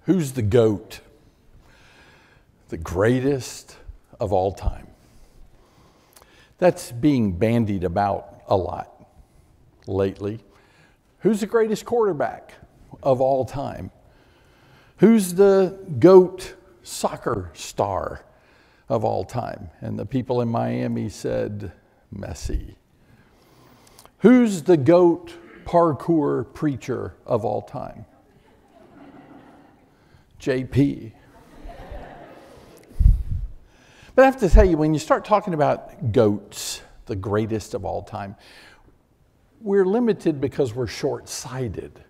Who's the GOAT? The greatest of all time. That's being bandied about a lot lately. Who's the greatest quarterback of all time? Who's the GOAT soccer star of all time? And the people in Miami said, Messi. Who's the GOAT parkour preacher of all time? JP. But I have to tell you, when you start talking about GOATs, the greatest of all time, we're limited because we're short-sighted.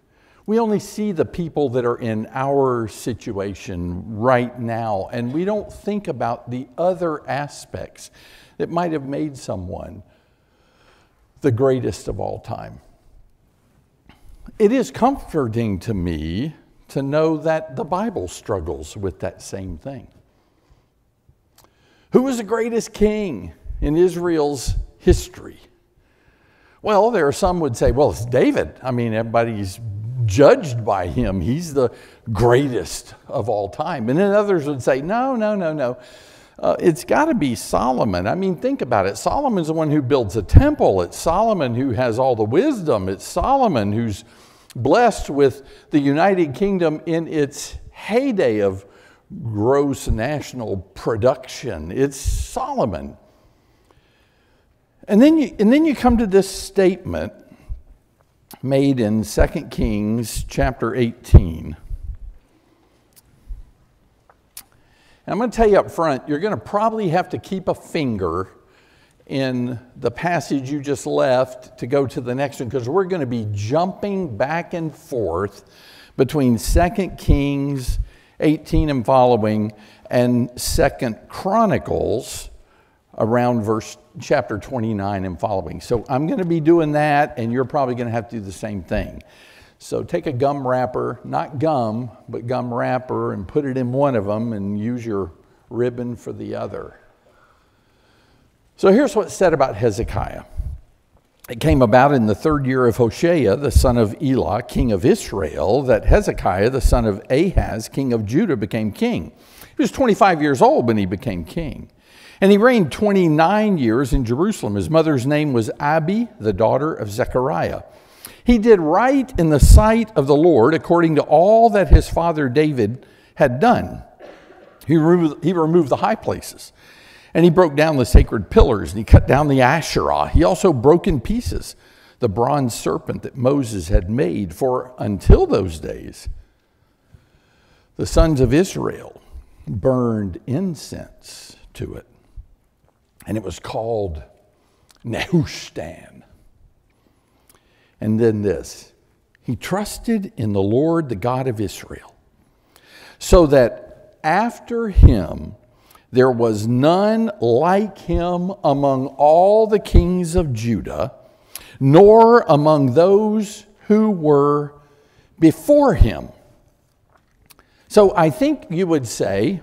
We only see the people that are in our situation right now, and we don't think about the other aspects that might have made someone the greatest of all time. It is comforting to me to know that the Bible struggles with that same thing. Who was the greatest king in Israel's history? Well, there are some would say, well, it's David. I mean, everybody's judged by him. He's the greatest of all time. And then others would say, no. It's got to be Solomon. I mean, think about it. Solomon's the one who builds a temple. It's Solomon who has all the wisdom. It's Solomon who's blessed with the United Kingdom in its heyday of gross national production. It's Solomon. And then you come to this statement made in 2 Kings chapter 18. And I'm going to tell you up front, you're going to probably have to keep a finger in the passage you just left to go to the next one, because we're going to be jumping back and forth between 2 Kings 18 and following and 2 Chronicles around chapter 29 and following. So I'm going to be doing that, and you're probably going to have to do the same thing. So take a gum wrapper, not gum, but gum wrapper, and put it in one of them and use your ribbon for the other. So here's what's said about Hezekiah. It came about in the 3rd year of Hoshea, the son of Elah, king of Israel, that Hezekiah, the son of Ahaz, king of Judah, became king. He was 25 years old when he became king. And he reigned 29 years in Jerusalem. His mother's name was Abi, the daughter of Zechariah. He did right in the sight of the Lord according to all that his father David had done. He removed the high places, and he broke down the sacred pillars, and he cut down the Asherah. He also broke in pieces the bronze serpent that Moses had made, for until those days, the sons of Israel burned incense to it. And it was called Nehushtan. And then this, he trusted in the Lord, the God of Israel, so that after him there was none like him among all the kings of Judah, nor among those who were before him. So I think you would say,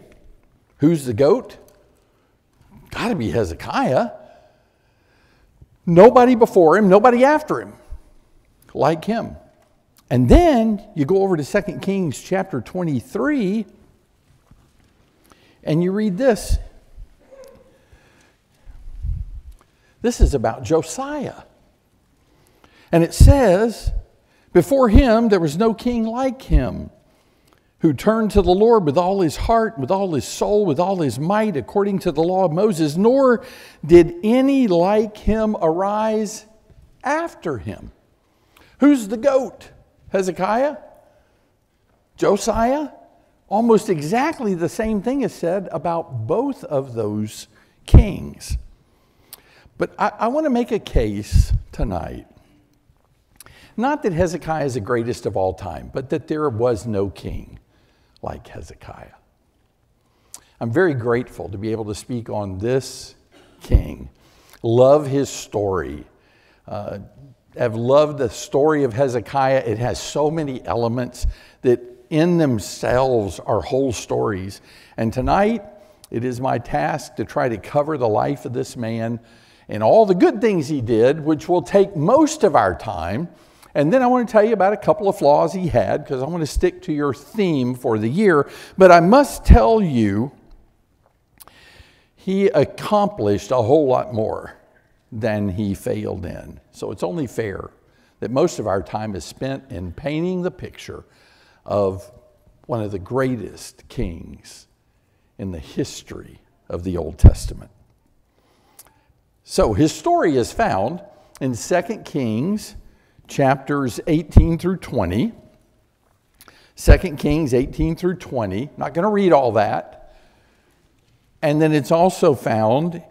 who's the GOAT? Got to be Hezekiah. Nobody before him, nobody after him like him. And then you go over to 2 Kings chapter 23, and you read this. This is about Josiah. And it says, before him there was no king like him, who turned to the Lord with all his heart, with all his soul, with all his might, according to the law of Moses, nor did any like him arise after him. Who's the GOAT? Hezekiah? Josiah? Almost exactly the same thing is said about both of those kings. But I want to make a case tonight. Not that Hezekiah is the greatest of all time, but that there was no king like Hezekiah. I'm very grateful to be able to speak on this king. Love his story. I've loved the story of Hezekiah. It has so many elements that in themselves are whole stories. And tonight, it is my task to try to cover the life of this man and all the good things he did, which will take most of our time, And then I want to tell you about a couple of flaws he had, because I want to stick to your theme for the year. But I must tell you, he accomplished a whole lot more than he failed in. So it's only fair that most of our time is spent in painting the picture of one of the greatest kings in the history of the Old Testament. So his story is found in 2 Kings chapters 18 through 20. 2 Kings 18 through 20. Not going to read all that. And then it's also found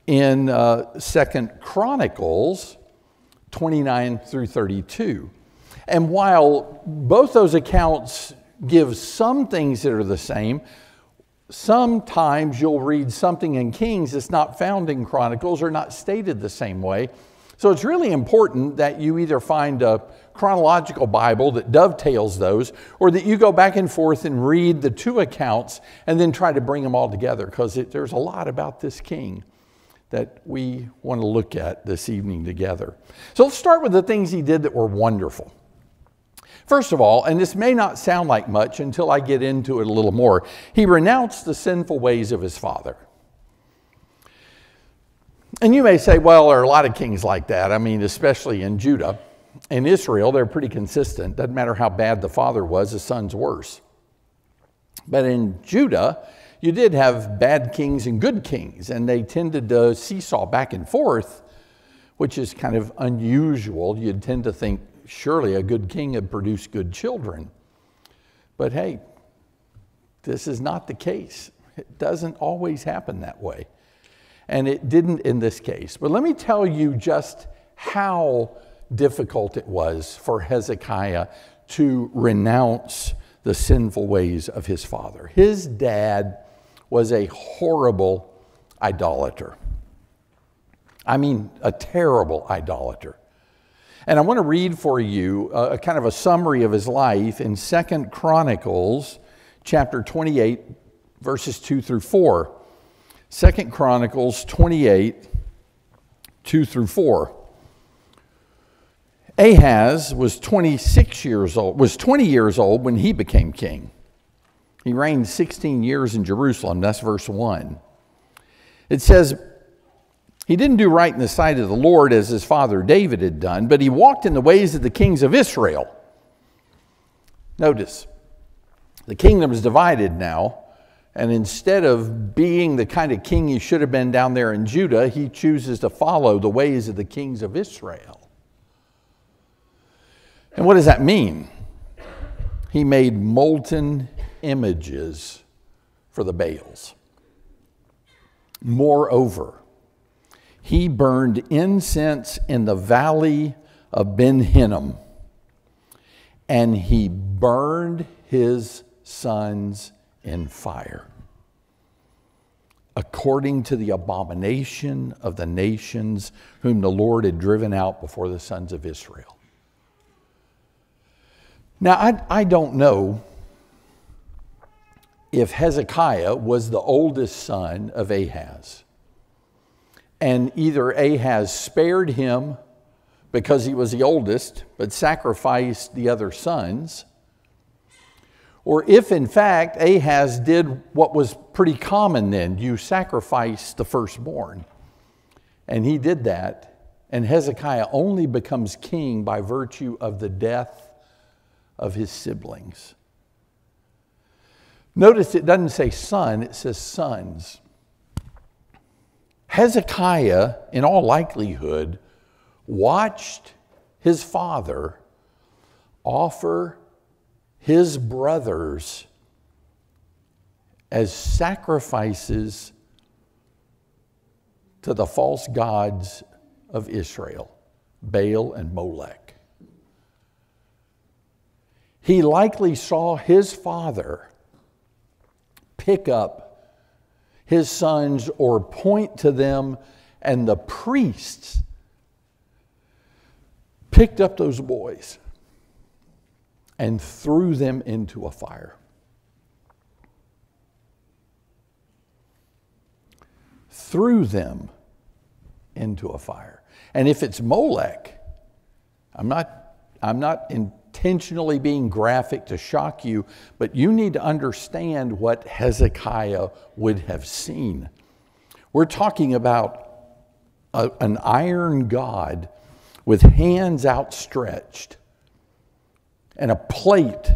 in 2 Chronicles 29 through 32. And while both those accounts give some things that are the same, sometimes you'll read something in Kings that's not found in Chronicles or not stated the same way. So it's really important that you either find a chronological Bible that dovetails those, or that you go back and forth and read the two accounts and then try to bring them all together, because there's a lot about this king that we want to look at this evening together. So let's start with the things he did that were wonderful. First of all, and this may not sound like much until I get into it a little more, he renounced the sinful ways of his father. And you may say, well, there are a lot of kings like that. I mean, especially in Judah. In Israel, they're pretty consistent. Doesn't matter how bad the father was, the son's worse. But in Judah, you did have bad kings and good kings, and they tended to seesaw back and forth, which is kind of unusual. You'd tend to think, surely a good king would produce good children. But hey, this is not the case. It doesn't always happen that way. And it didn't in this case. But let me tell you just how difficult it was for Hezekiah to renounce the sinful ways of his father. His dad was a horrible idolater. I mean, a terrible idolater. And I want to read for you a kind of a summary of his life in 2 Chronicles chapter 28, verses 2 through 4. 2 Chronicles 28, 2 through 4. Ahaz was 20 years old when he became king. He reigned 16 years in Jerusalem. That's verse 1. It says, he didn't do right in the sight of the Lord as his father David had done, but he walked in the ways of the kings of Israel. Notice, the kingdom is divided now, and instead of being the kind of king he should have been down there in Judah, he chooses to follow the ways of the kings of Israel. And what does that mean? He made molten images for the Baals. Moreover, he burned incense in the valley of Ben Hinnom, and he burned his sons in fire, according to the abomination of the nations whom the Lord had driven out before the sons of Israel. Now, I don't know if Hezekiah was the oldest son of Ahaz, and either Ahaz spared him because he was the oldest, but sacrificed the other sons, or if in fact Ahaz did what was pretty common then, you sacrifice the firstborn. And he did that, and Hezekiah only becomes king by virtue of the death of his siblings. Notice it doesn't say son, it says sons. Hezekiah, in all likelihood, watched his father offer his brothers as sacrifices to the false gods of Israel, Baal and Molech. He likely saw his father pick up his sons or point to them, and the priests picked up those boys and threw them into a fire. Threw them into a fire. And if it's Molech, I'm I'm not intentionally being graphic to shock you, but you need to understand what Hezekiah would have seen. We're talking about an iron God with hands outstretched and a plate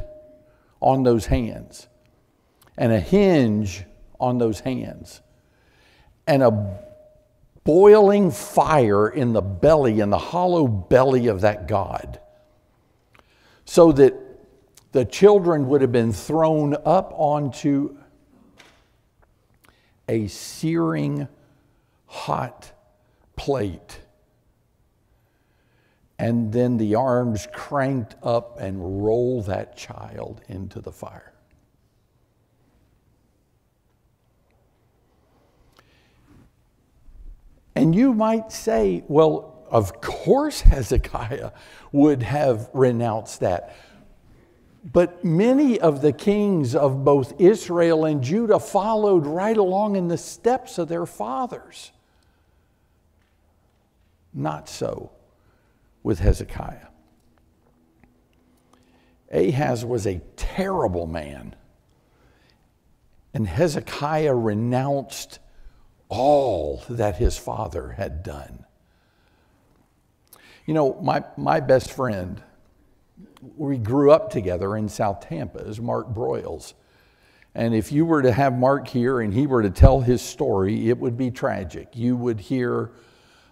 on those hands and a hinge on those hands and a boiling fire in the belly, in the hollow belly of that God, so that the children would have been thrown up onto a searing hot plate, and then the arms cranked up and roll that child into the fire. And you might say, well, of course Hezekiah would have renounced that. But many of the kings of both Israel and Judah followed right along in the steps of their fathers. Not so with Hezekiah. Ahaz was a terrible man, and Hezekiah renounced all that his father had done. You know, my best friend, we grew up together in South Tampa, is Mark Broyles. And if you were to have Mark here and he were to tell his story, it would be tragic. You would hear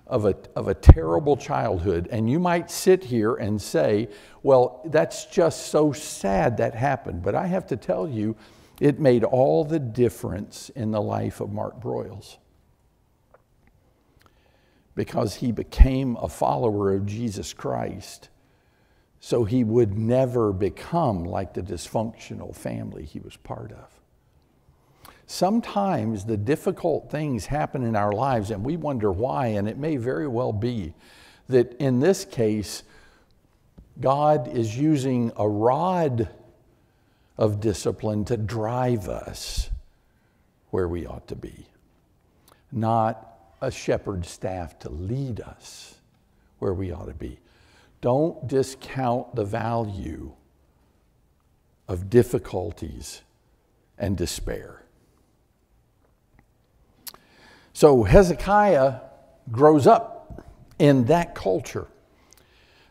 of a terrible childhood, and you might sit here and say, well, that's just so sad that happened. But I have to tell you, it made all the difference in the life of Mark Broyles, because he became a follower of Jesus Christ, so he would never become like the dysfunctional family he was part of. Sometimes the difficult things happen in our lives and we wonder why, and it may very well be that in this case, God is using a rod of discipline to drive us where we ought to be, not a shepherd's staff to lead us where we ought to be. Don't discount the value of difficulties and despair. So Hezekiah grows up in that culture.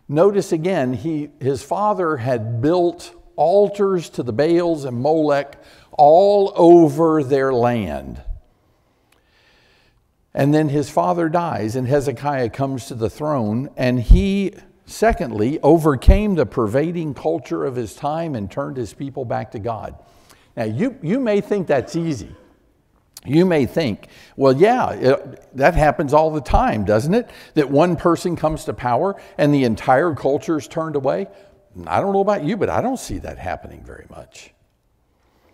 Notice again, his father had built altars to the Baals and Molech all over their land. And then his father dies, and Hezekiah comes to the throne, and he, secondly, overcame the pervading culture of his time and turned his people back to God. Now, you may think that's easy. You may think, well, yeah, that happens all the time, doesn't it? That one person comes to power and the entire culture is turned away. I don't know about you, but I don't see that happening very much.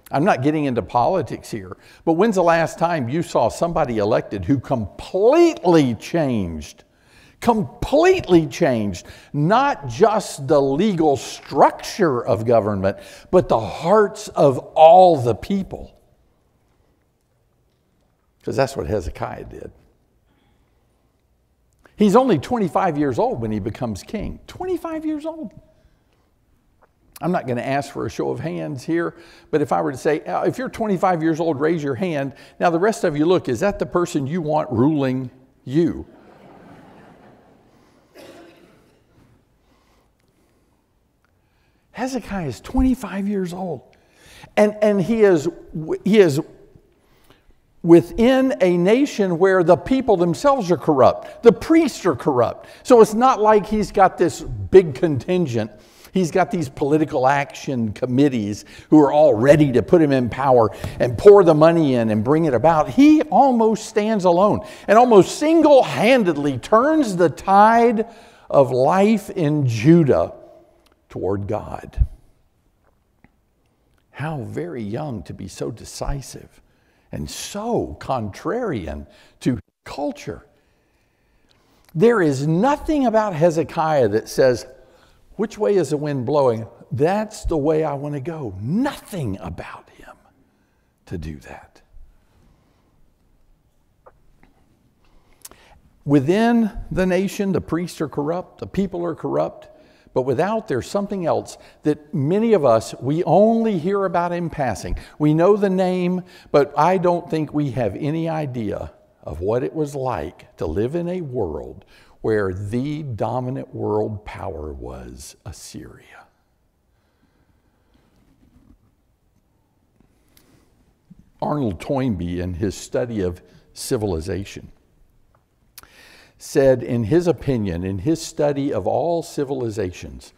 I'm not getting into politics here, but when's the last time you saw somebody elected who completely changed, not just the legal structure of government, but the hearts of all the people? Because that's what Hezekiah did. He's only 25 years old when he becomes king. 25 years old. I'm not going to ask for a show of hands here, but if I were to say, if you're 25 years old, raise your hand. Now the rest of you, look, is that the person you want ruling you? Hezekiah is 25 years old. And he is within a nation where the people themselves are corrupt. The priests are corrupt. So it's not like he's got this big contingent. He's got these political action committees who are all ready to put him in power and pour the money in and bring it about. He almost stands alone and almost single-handedly turns the tide of life in Judah toward God. How very young to be so decisive and so contrarian to culture. There is nothing about Hezekiah that says, which way is the wind blowing? That's the way I want to go. Nothing about him to do that. Within the nation, the priests are corrupt, the people are corrupt, But without, there's something else that many of us, we only hear about in passing. We know the name, but I don't think we have any idea of what it was like to live in a world where the dominant world power was Assyria. Arnold Toynbee, in his study of civilization, said, in his opinion, in his study of all civilizations,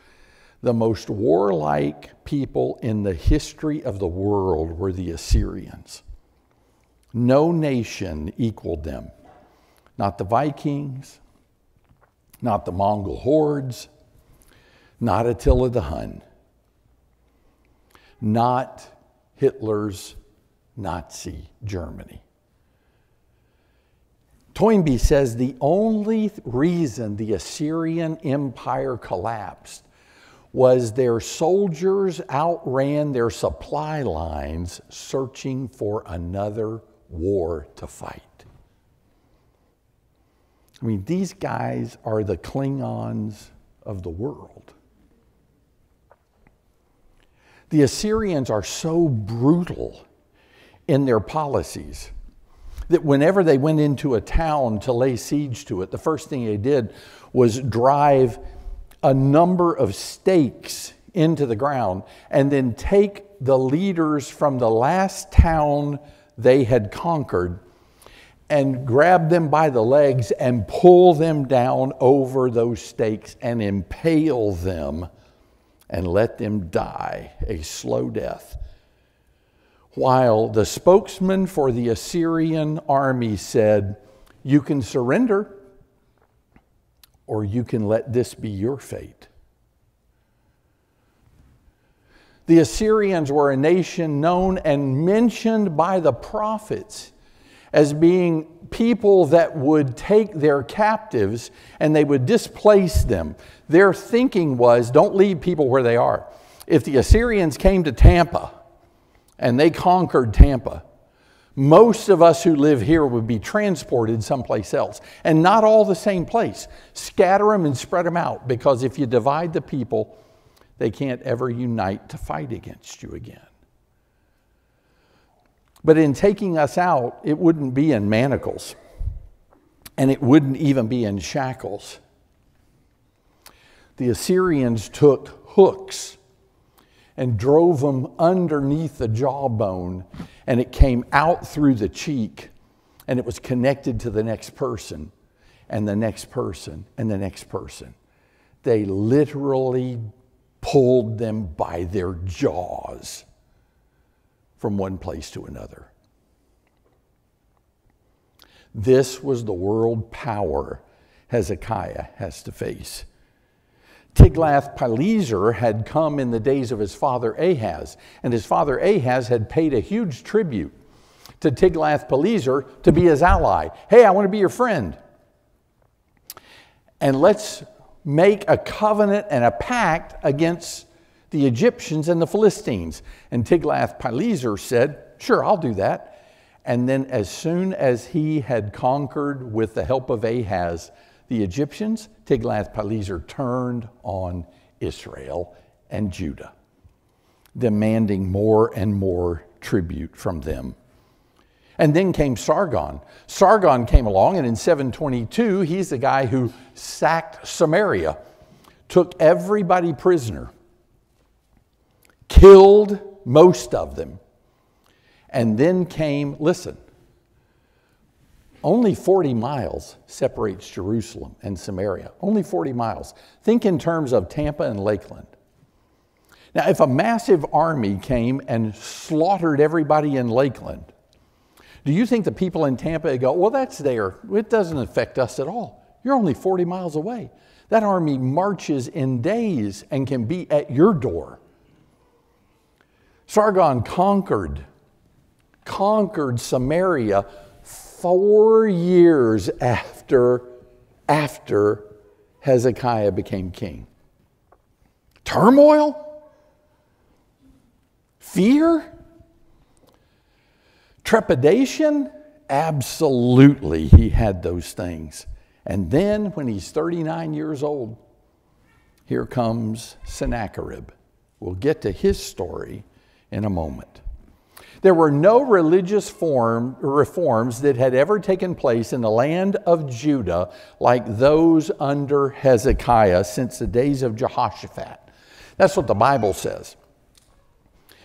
the most warlike people in the history of the world were the Assyrians. No nation equaled them. Not the Vikings, not the Mongol hordes, not Attila the Hun, not Hitler's Nazi Germany. Toynbee says the only reason the Assyrian Empire collapsed was their soldiers outran their supply lines searching for another war to fight. I mean, these guys are the Klingons of the world. The Assyrians are so brutal in their policies that whenever they went into a town to lay siege to it, the first thing they did was drive a number of stakes into the ground and then take the leaders from the last town they had conquered and grab them by the legs and pull them down over those stakes and impale them and let them die a slow death. While the spokesman for the Assyrian army said, you can surrender or you can let this be your fate. The Assyrians were a nation known and mentioned by the prophets as being people that would take their captives and they would displace them. Their thinking was, don't leave people where they are. If the Assyrians came to Tampa and they conquered Tampa, most of us who live here would be transported someplace else. And not all the same place. Scatter them and spread them out, because if you divide the people, they can't ever unite to fight against you again. But in taking us out, it wouldn't be in manacles, and it wouldn't even be in shackles. The Assyrians took hooks and drove them underneath the jawbone, and it came out through the cheek, and it was connected to the next person, and the next person, and the next person. They literally pulled them by their jaws from one place to another. This was the world power Hezekiah has to face. Tiglath-Pileser had come in the days of his father Ahaz, and his father Ahaz had paid a huge tribute to Tiglath-Pileser to be his ally. Hey, I want to be your friend. And let's make a covenant and a pact against the Egyptians and the Philistines. And Tiglath-Pileser said, sure, I'll do that. And then as soon as he had conquered with the help of Ahaz the Egyptians, Tiglath-Pileser turned on Israel and Judah, demanding more and more tribute from them. And then came Sargon. Sargon came along, and in 722, he's the guy who sacked Samaria, took everybody prisoner, killed most of them, and then came, listen, only 40 miles separates Jerusalem and Samaria. Only 40 miles. Think in terms of Tampa and Lakeland. Now, if a massive army came and slaughtered everybody in Lakeland, do you think the people in Tampa go, well, that's there. It doesn't affect us at all. You're only 40 miles away. That army marches in days and can be at your door. Sargon conquered Samaria 4 years after Hezekiah became king. Turmoil? Fear? Trepidation? Absolutely, he had those things. And then when he's 39 years old, here comes Sennacherib. We'll get to his story in a moment. There were no religious reforms that had ever taken place in the land of Judah like those under Hezekiah since the days of Jehoshaphat. That's what the Bible says.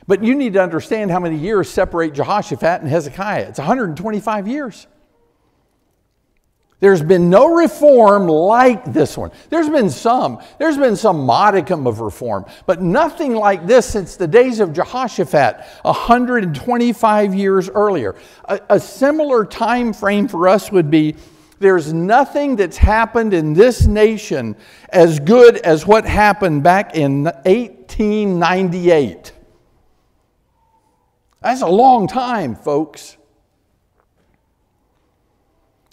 But you need to understand how many years separate Jehoshaphat and Hezekiah. It's 125 years. There's been no reform like this one. There's been some modicum of reform, but nothing like this since the days of Jehoshaphat 125 years earlier. A similar time frame for us would be, there's nothing that's happened in this nation as good as what happened back in 1898. That's a long time, folks.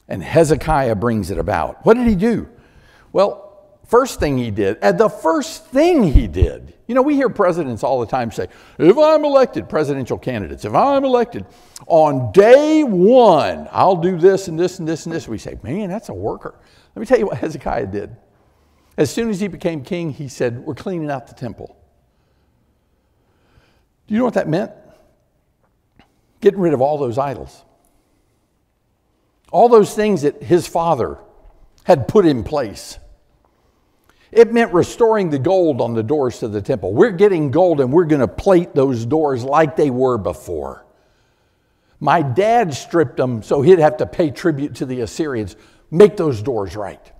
And Hezekiah brings it about. What did he do? Well, first thing he did, you know, we hear presidents all the time say, if I'm elected, presidential candidates, if I'm elected, on day one, I'll do this and this and this and this. We say, man, that's a worker. Let me tell you what Hezekiah did. As soon as he became king, he said, we're cleaning out the temple. Do you know what that meant? Getting rid of all those idols. All those things that his father had put in place. It meant restoring the gold on the doors to the temple. We're getting gold and we're going to plate those doors like they were before. My dad stripped them so he'd have to pay tribute to the Assyrians. Make those doors right.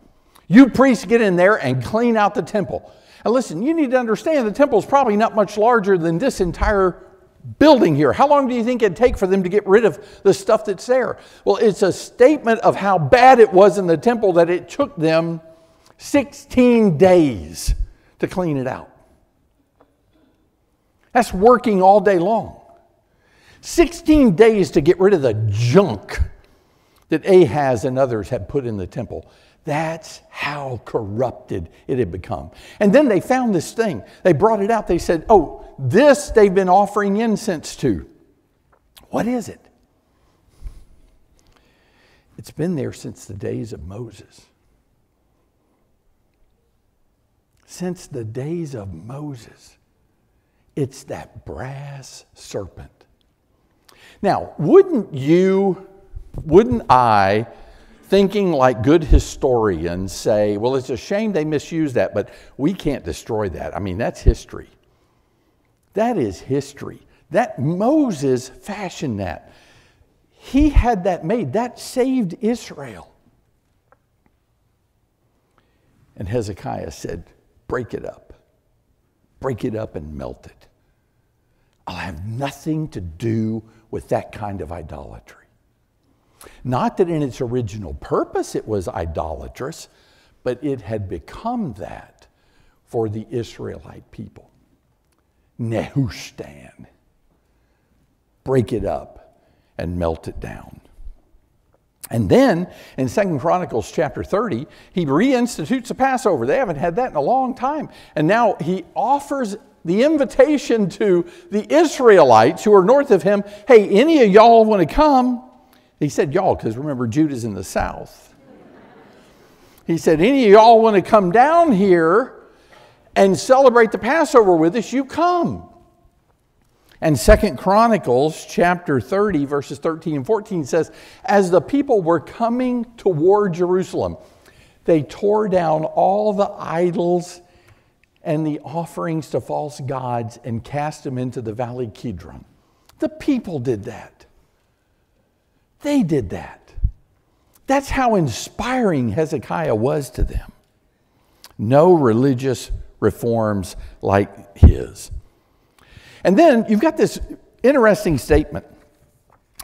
You priests get in there and clean out the temple. And listen, you need to understand the temple is probably not much larger than this entire building here. How long do you think it'd take for them to get rid of the stuff that's there? Well, it's a statement of how bad it was in the temple that it took them 16 days to clean it out. That's working all day long. 16 days to get rid of the junk that Ahaz and others had put in the temple. That's how corrupted it had become. And then they found this thing. They brought it out. They said, oh, this they've been offering incense to. What is it? It's been there since the days of Moses. Since the days of Moses. It's that brass serpent. Now, wouldn't I, thinking like good historians, say, well, it's a shame they misused that, but we can't destroy that. I mean, that's history. That is history. That Moses fashioned that. He had that made. That saved Israel. And Hezekiah said, break it up. Break it up and melt it. I'll have nothing to do with that kind of idolatry. Not that in its original purpose it was idolatrous, but it had become that for the Israelite people. Nehushtan. Break it up and melt it down. And then in 2 Chronicles chapter 30, he reinstitutes the Passover. They haven't had that in a long time. And now he offers the invitation to the Israelites who are north of him, hey, any of y'all want to come? He said y'all, because remember, Judah's in the south. He said, any of y'all want to come down here and celebrate the Passover with us, you come. And 2 Chronicles chapter 30, verses 13 and 14 says, as the people were coming toward Jerusalem, they tore down all the idols and the offerings to false gods and cast them into the valley Kidron. The people did that. They did that. That's how inspiring Hezekiah was to them. No religious reforms like his. And then you've got this interesting statement.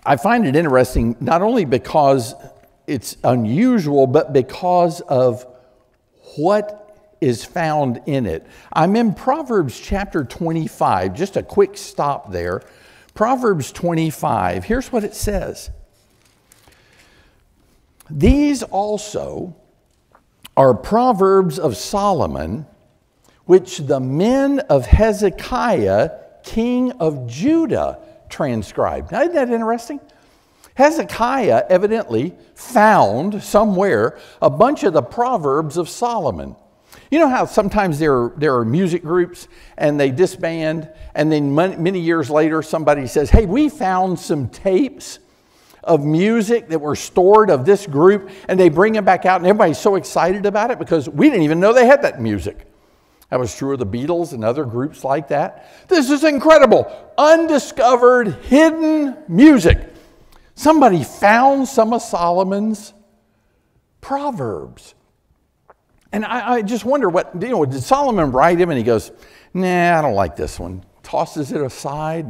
I find it interesting not only because it's unusual, but because of what is found in it. I'm in Proverbs chapter 25, just a quick stop there. Proverbs 25, here's what it says. These also are proverbs of Solomon, which the men of Hezekiah, king of Judah, transcribed. Now, isn't that interesting? Hezekiah evidently found somewhere a bunch of the proverbs of Solomon. You know how sometimes there are music groups and they disband, and then many years later somebody says, hey, we found some tapes of music that were stored of this group, and they bring it back out, and everybody's so excited about it because we didn't even know they had that music. That was true of the Beatles and other groups like that. This is incredible. Undiscovered, hidden music. Somebody found some of Solomon's Proverbs. And I just wonder did Solomon write him and he goes, nah, I don't like this one. Tosses it aside.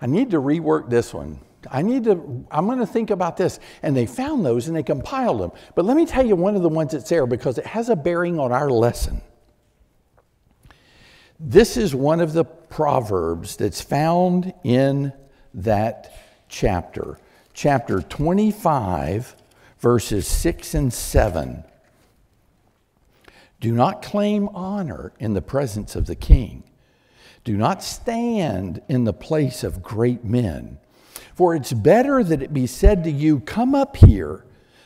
I need to rework this one. I'm going to think about this. And they found those and they compiled them. But let me tell you one of the ones that's there because it has a bearing on our lesson. This is one of the Proverbs that's found in that chapter. Chapter 25, verses 6 and 7. Do not claim honor in the presence of the king. Do not stand in the place of great men. For it's better that it be said to you, come up here,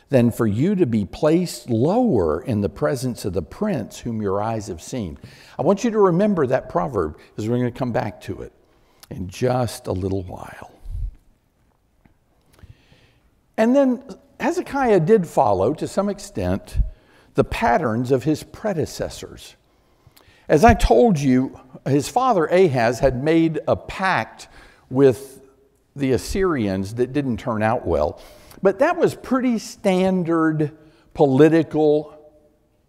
than for you to be placed lower in the presence of the prince whom your eyes have seen. I want you to remember that proverb because we're going to come back to it in just a little while. And then Hezekiah did follow, to some extent, the patterns of his predecessors. As I told you, his father Ahaz had made a pact with the Assyrians that didn't turn out well. But that was pretty standard political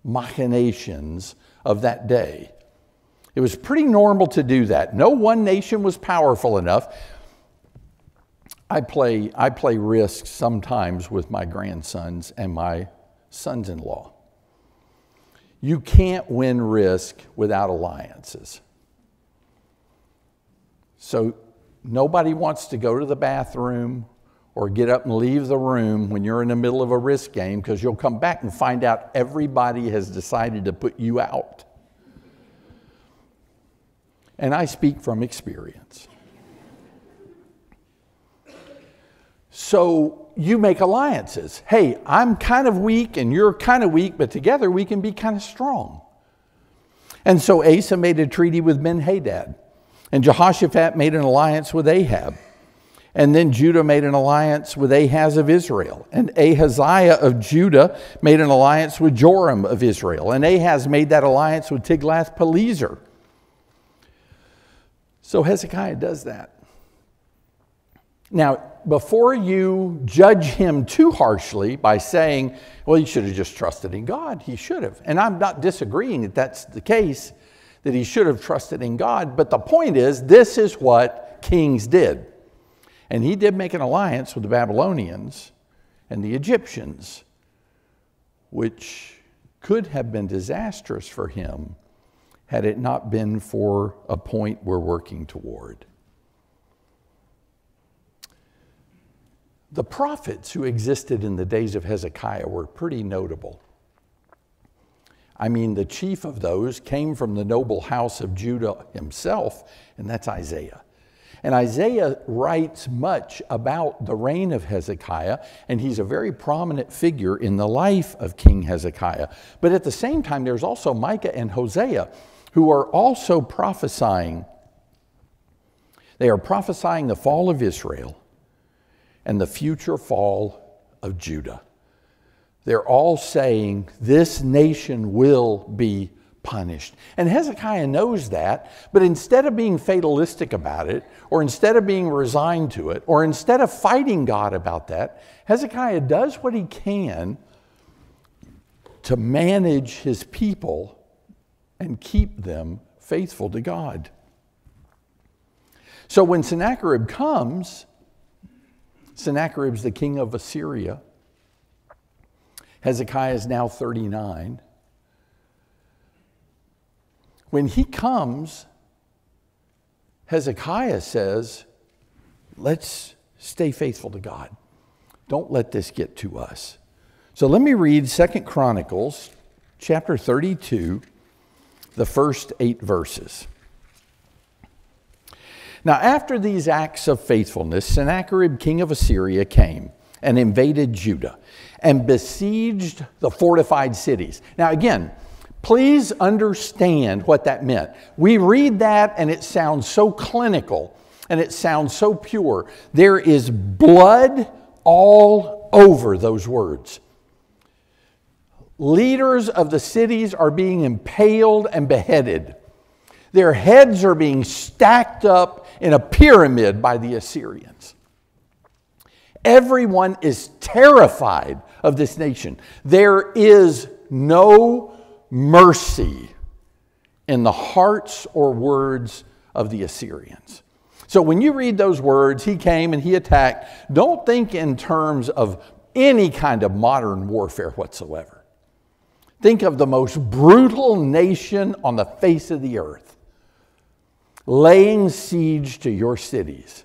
machinations of that day. It was pretty normal to do that. No one nation was powerful enough. I play Risk sometimes with my grandsons and my sons-in-law. You can't win Risk without alliances. So nobody wants to go to the bathroom or get up and leave the room when you're in the middle of a Risk game because you'll come back and find out everybody has decided to put you out. And I speak from experience. So you make alliances. Hey, I'm kind of weak and you're kind of weak, but together we can be kind of strong. And so Asa made a treaty with Ben-Hadad. And Jehoshaphat made an alliance with Ahab. And then Judah made an alliance with Ahaz of Israel. And Ahaziah of Judah made an alliance with Joram of Israel. And Ahaz made that alliance with Tiglath-Pileser. So Hezekiah does that. Now, before you judge him too harshly by saying, well, he should have just trusted in God. He should have. And I'm not disagreeing that that's the case, that he should have trusted in God. But the point is, this is what kings did. And he did make an alliance with the Babylonians and the Egyptians, which could have been disastrous for him had it not been for a point we're working toward. The prophets who existed in the days of Hezekiah were pretty notable. I mean, the chief of those came from the noble house of Judah himself, and that's Isaiah. And Isaiah writes much about the reign of Hezekiah, and he's a very prominent figure in the life of King Hezekiah. But at the same time, there's also Micah and Hosea, who are also prophesying. They are prophesying the fall of Israel and the future fall of Judah. They're all saying this nation will be punished. And Hezekiah knows that, but instead of being fatalistic about it, or instead of being resigned to it, or instead of fighting God about that, Hezekiah does what he can to manage his people and keep them faithful to God. So when Sennacherib comes, Sennacherib's the king of Assyria. Hezekiah is now 39. When he comes, Hezekiah says, let's stay faithful to God. Don't let this get to us. So let me read 2 Chronicles chapter 32, the first 8 verses. Now, after these acts of faithfulness, Sennacherib, king of Assyria, came and invaded Judah and besieged the fortified cities. Now, again, Please understand what that meant. We read that and it sounds so clinical and it sounds so pure. There is blood all over those words. Leaders of the cities are being impaled and beheaded. Their heads are being stacked up in a pyramid by the Assyrians. Everyone is terrified of this nation. There is no mercy in the hearts or words of the Assyrians. So when you read those words, he came and he attacked, don't think in terms of any kind of modern warfare whatsoever. Think of the most brutal nation on the face of the earth, laying siege to your cities.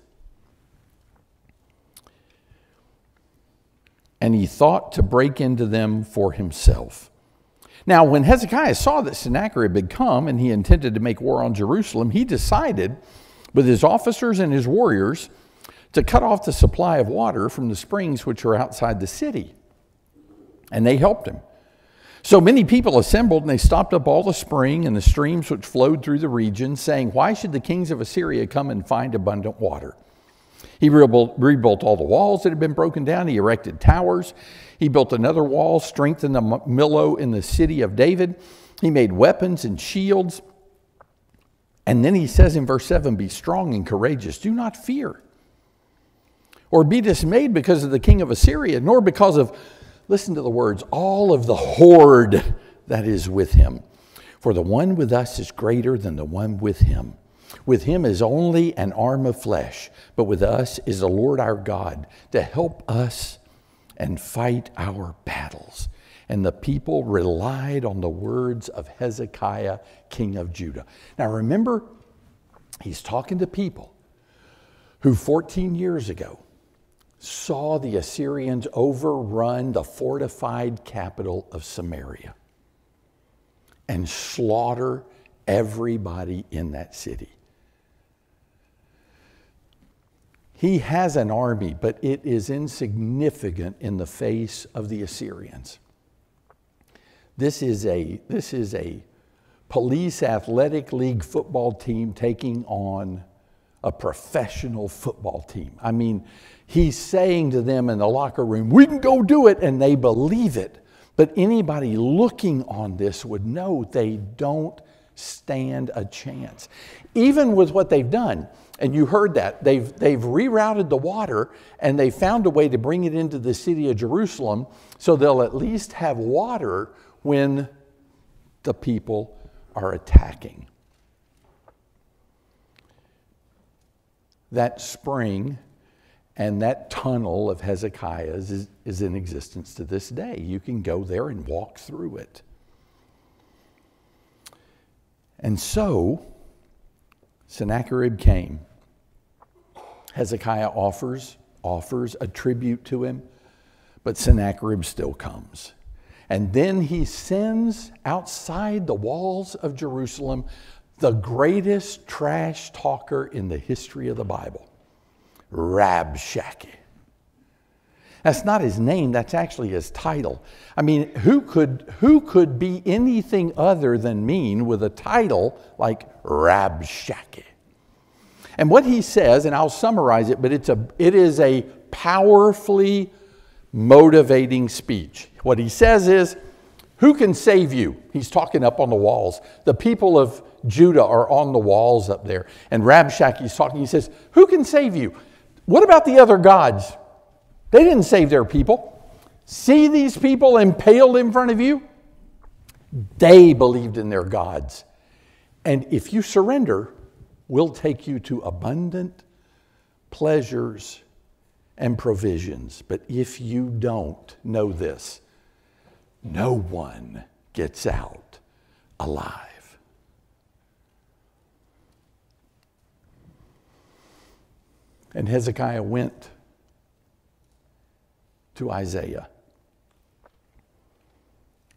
And he thought to break into them for himself. Now, when Hezekiah saw that Sennacherib had come and he intended to make war on Jerusalem, he decided with his officers and his warriors to cut off the supply of water from the springs which are outside the city. And they helped him. So many people assembled, and they stopped up all the spring and the streams which flowed through the region, saying, why should the kings of Assyria come and find abundant water? He rebuilt all the walls that had been broken down. He erected towers. He built another wall, strengthened the Millo in the city of David. He made weapons and shields. And then he says in verse 7, be strong and courageous. Do not fear or be dismayed because of the king of Assyria, nor because of, listen to the words, all of the horde that is with him. For the one with us is greater than the one with him. With him is only an arm of flesh, but with us is the Lord our God to help us and fight our battles. And the people relied on the words of Hezekiah, king of Judah. Now remember, he's talking to people who 14 years ago saw the Assyrians overrun the fortified capital of Samaria and slaughter everybody in that city. He has an army, but it is insignificant in the face of the Assyrians. This is a police athletic league football team taking on a professional football team. I mean, he's saying to them in the locker room, we can go do it, and they believe it. But anybody looking on this would know they don't stand a chance. Even with what they've done, and you heard that, they've rerouted the water, and they found a way to bring it into the city of Jerusalem, so they'll at least have water when the people are attacking. That spring and that tunnel of Hezekiah's is in existence to this day. You can go there and walk through it. And so Sennacherib came. Hezekiah offers a tribute to him, but Sennacherib still comes. And then he sends outside the walls of Jerusalem the greatest trash talker in the history of the Bible, Rabshakeh. That's not his name, that's actually his title. I mean, who could be anything other than mean with a title like Rabshakeh? And what he says, and I'll summarize it, but it is a powerfully motivating speech. What he says is, who can save you? He's talking up on the walls. The people of Judah are on the walls up there. And Rabshakeh's talking, he says, who can save you? What about the other gods? They didn't save their people. See these people impaled in front of you? They believed in their gods. And if you surrender, we'll take you to abundant pleasures and provisions. But if you don't, know this, no one gets out alive. And Hezekiah went to Isaiah,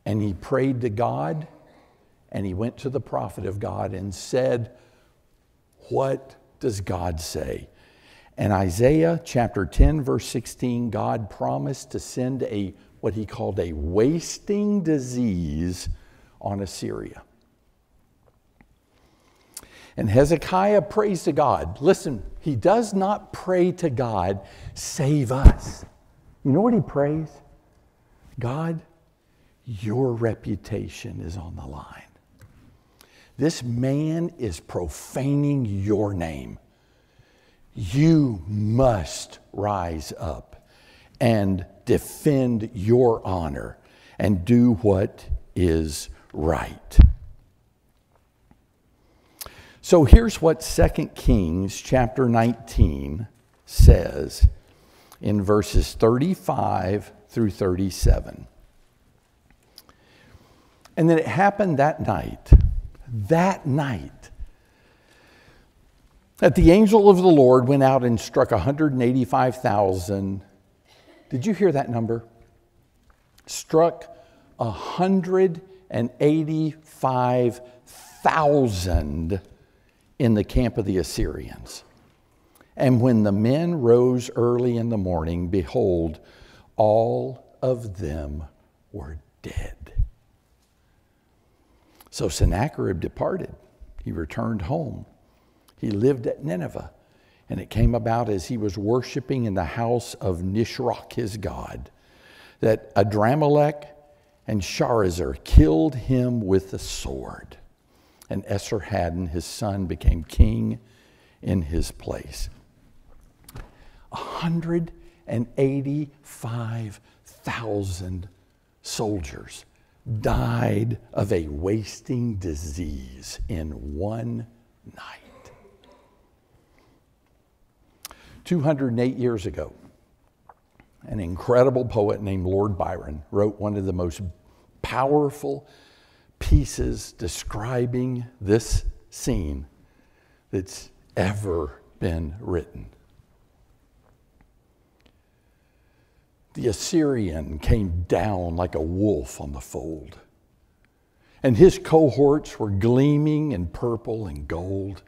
and he prayed to God, and he went to the prophet of God and said, what does God say? And Isaiah chapter 10, verse 16, God promised to send what he called a wasting disease on Assyria. And Hezekiah prays to God. Listen, he does not pray to God, save us. You know what he prays? God, your reputation is on the line. This man is profaning your name. You must rise up and defend your honor and do what is right. So here's what 2 Kings chapter 19 says in verses 35 through 37. And then it happened that night, that the angel of the Lord went out and struck 185,000. Did you hear that number? Struck 185,000 in the camp of the Assyrians. And when the men rose early in the morning, behold, all of them were dead. So Sennacherib departed. He returned home. He lived at Nineveh. And it came about as he was worshiping in the house of Nisroch, his god, that Adramelech and Sharezer killed him with the sword. And Esarhaddon, his son, became king in his place. 185,000 soldiers died of a wasting disease in one night. 208 years ago, an incredible poet named Lord Byron wrote one of the most powerful pieces describing this scene that's ever been written. The Assyrian came down like a wolf on the fold, and his cohorts were gleaming in purple and gold,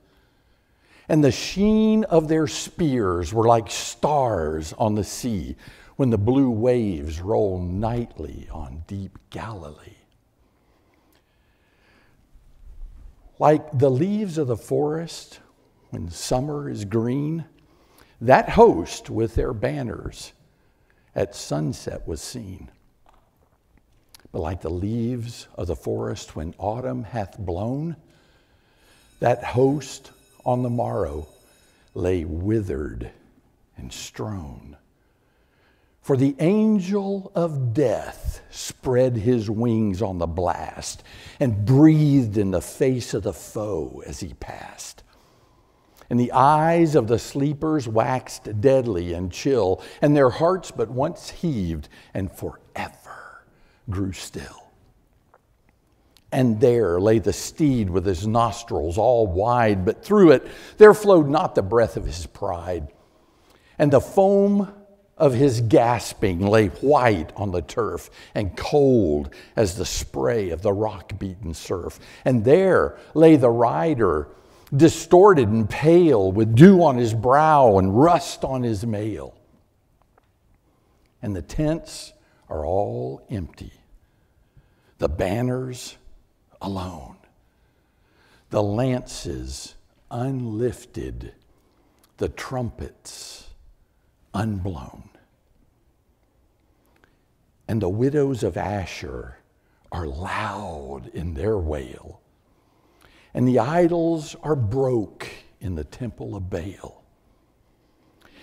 and the sheen of their spears were like stars on the sea when the blue waves roll nightly on deep Galilee. Like the leaves of the forest when summer is green, that host with their banners at sunset was seen. But like the leaves of the forest when autumn hath blown, that host on the morrow lay withered and strown. For the angel of death spread his wings on the blast and breathed in the face of the foe as he passed. And the eyes of the sleepers waxed deadly and chill, and their hearts but once heaved and forever grew still. And there lay the steed with his nostrils all wide, but through it there flowed not the breath of his pride. And the foam of his gasping lay white on the turf and cold as the spray of the rock-beaten surf. And there lay the rider, distorted and pale, with dew on his brow and rust on his mail. And the tents are all empty, the banners alone, the lances unlifted, the trumpets unblown. And the widows of Asher are loud in their wail, and the idols are broke in the temple of Baal.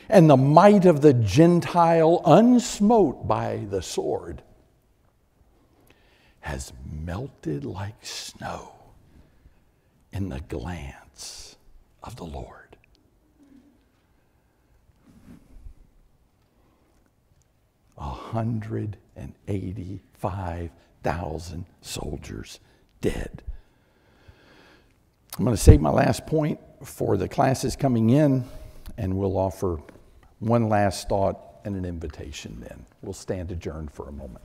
And the might of the Gentile, unsmote by the sword, has melted like snow in the glance of the Lord. 185,000 soldiers dead. I'm going to save my last point for the classes coming in, and we'll offer one last thought and an invitation then. We'll stand adjourned for a moment.